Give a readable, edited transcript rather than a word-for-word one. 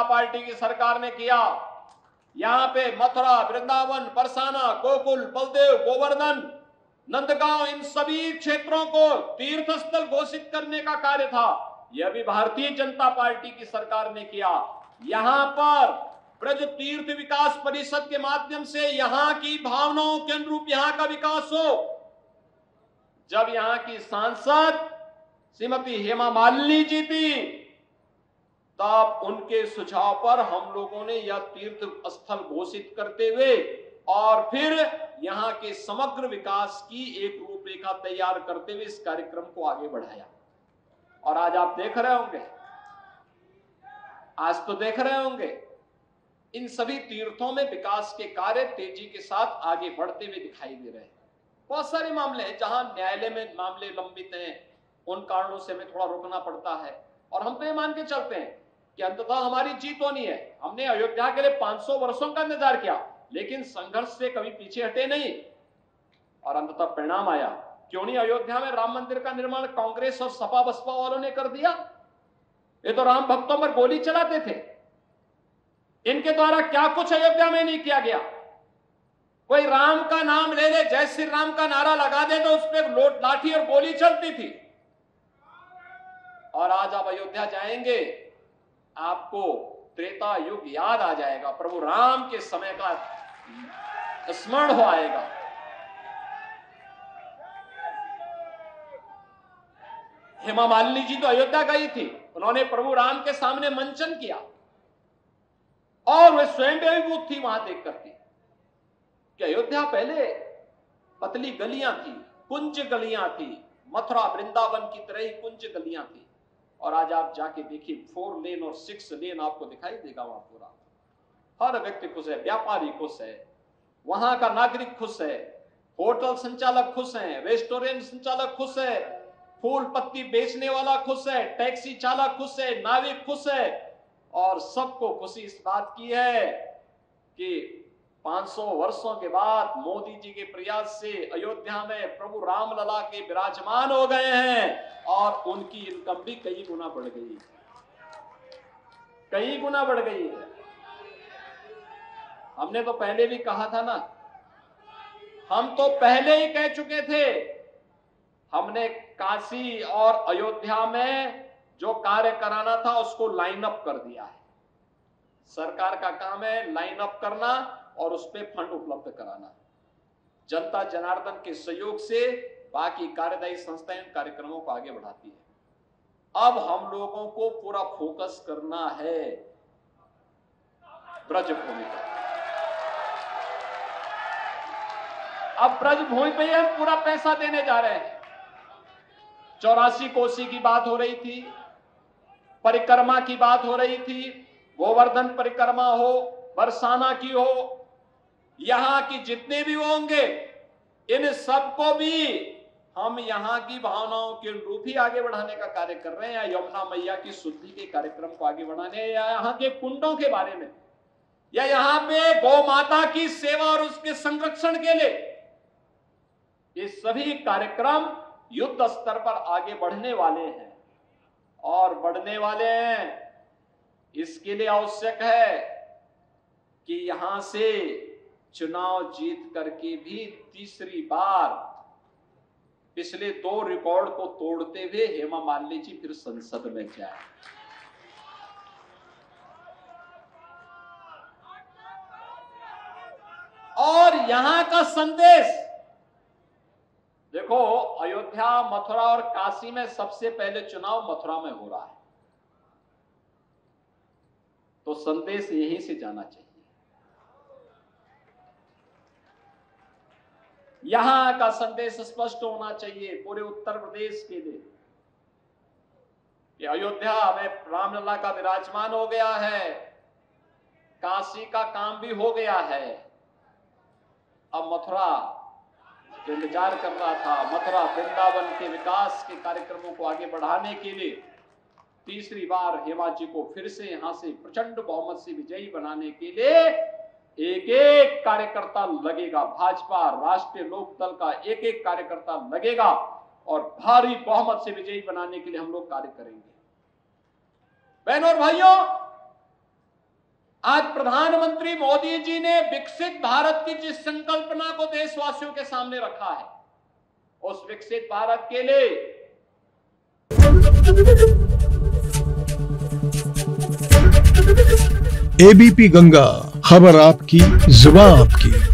Party की सरकार ने किया। यहां पे मथुरा, वृंदावन, बरसाना, गोकुल, बलदेव, गोवर्धन, नंदगांव, इन सभी क्षेत्रों को तीर्थ स्थल घोषित करने का कार्य था। यह भी भारतीय जनता पार्टी की सरकार ने किया। यहां पर ब्रज तीर्थ विकास परिषद के माध्यम से यहां की भावनाओं के अनुरूप यहां का विकास हो। जब यहां की सांसद श्रीमती हेमा मालिनी जी थी, तब उनके सुझाव पर हम लोगों ने यह तीर्थ स्थल घोषित करते हुए और फिर यहां के समग्र विकास की एक रूपरेखा तैयार करते हुए इस कार्यक्रम को आगे बढ़ाया। और आज आप देख रहे होंगे, आज तो देख रहे होंगे, इन सभी तीर्थों में विकास के कार्य तेजी के साथ आगे बढ़ते हुए दिखाई दे रहे हैं। बहुत सारे मामले हैं जहां न्यायालय में मामले लंबित हैं, उन कारणों से हमें थोड़ा रुकना पड़ता है। और हम तो ये मान के चलते हैं कि अंततः हमारी जीत होनी है। हमने अयोध्या के लिए 500 वर्षों का इंतजार किया, लेकिन संघर्ष से कभी पीछे हटे नहीं और अंततः परिणाम आया। क्यों नहीं अयोध्या में राम मंदिर का निर्माण कांग्रेस और सपा बसपा वालों ने कर दिया? ये तो राम भक्तों पर गोली चलाते थे। इनके द्वारा क्या कुछ अयोध्या में नहीं किया गया। कोई राम का नाम ले ले, जय श्री राम का नारा लगा दे तो उस पर लाठी और गोली चलती थी। और आज आप अयोध्या जाएंगे, आपको त्रेता युग याद आ जाएगा, प्रभु राम के समय का स्मरण हो आएगा। हेमा मालिनी जी तो अयोध्या गई थी, उन्होंने प्रभु राम के सामने मंचन किया और वे स्वयं भी अभिभूत थी वहां देख करके कि अयोध्या पहले पतली गलियां थी, कुंज गलियां थी, मथुरा वृंदावन की तरह ही कुंज गलियां थी। और आज आप जाके देखिए 4 लेन और 6 लेन आपको दिखाई देगा वहां पूरा। हर व्यक्ति खुश है, व्यापारी खुश है, वहां का नागरिक खुश है, होटल संचालक खुश हैं, रेस्टोरेंट संचालक खुश है, फूल पत्ती बेचने वाला खुश है, टैक्सी चालक खुश है, नाविक खुश है। और सबको खुशी इस बात की है कि 500 वर्षों के बाद मोदी जी के प्रयास से अयोध्या में प्रभु रामलला के विराजमान हो गए हैं और उनकी इनकम भी कई गुना बढ़ गई, कई गुना बढ़ गई है। हमने तो पहले भी कहा था ना, हम तो पहले ही कह चुके थे, हमने काशी और अयोध्या में जो कार्य कराना था उसको लाइन अप कर दिया है। सरकार का काम है लाइन अप करना और उस पर फंड उपलब्ध कराना। जनता जनार्दन के सहयोग से बाकी कार्यदायी संस्थाएं कार्यक्रमों को आगे बढ़ाती है। अब हम लोगों को पूरा फोकस करना है ब्रजभूमि पर। अब ब्रजभूमि पे हम पूरा पैसा देने जा रहे हैं। 84 कोसी की बात हो रही थी, परिक्रमा की बात हो रही थी, गोवर्धन परिक्रमा हो, बरसाना की हो, यहां की जितने भी होंगे, इन सबको भी हम यहां की भावनाओं के अनुरूप ही आगे बढ़ाने का कार्य कर रहे हैं। या यमुना मैया की शुद्धि के कार्यक्रम को आगे बढ़ाने, या यहाँ के कुंडों के बारे में, या यहाँ पे गौ माता की सेवा और उसके संरक्षण के लिए, ये सभी कार्यक्रम युद्ध स्तर पर आगे बढ़ने वाले हैं और बढ़ने वाले हैं। इसके लिए आवश्यक है कि यहां से चुनाव जीत करके भी तीसरी बार पिछले 2 रिकॉर्ड को तोड़ते हुए हेमा मालिनी जी फिर संसद में जाए। और यहां का संदेश देखो, अयोध्या, मथुरा और काशी में सबसे पहले चुनाव मथुरा में हो रहा है, तो संदेश यहीं से जाना चाहिए। यहां का संदेश स्पष्ट होना चाहिए पूरे उत्तर प्रदेश के लिए कि अयोध्या में रामलला का विराजमान हो गया है, काशी का काम भी हो गया है, अब मथुरा इंतजार कर रहा था। मथुरा वृंदावन के विकास के कार्यक्रमों को आगे बढ़ाने के लिए तीसरी बार हेमा जी को फिर से यहां से प्रचंड बहुमत से विजयी बनाने के लिए एक एक कार्यकर्ता लगेगा। भाजपा राष्ट्रीय लोकदल का एक एक कार्यकर्ता लगेगा और भारी बहुमत से विजयी बनाने के लिए हम लोग कार्य करेंगे। बहनों और भाइयों, आज प्रधानमंत्री मोदी जी ने विकसित भारत की जिस संकल्पना को देशवासियों के सामने रखा है, उस विकसित भारत के लिए एबीपी गंगा, खबर आपकी, जुबान आपकी।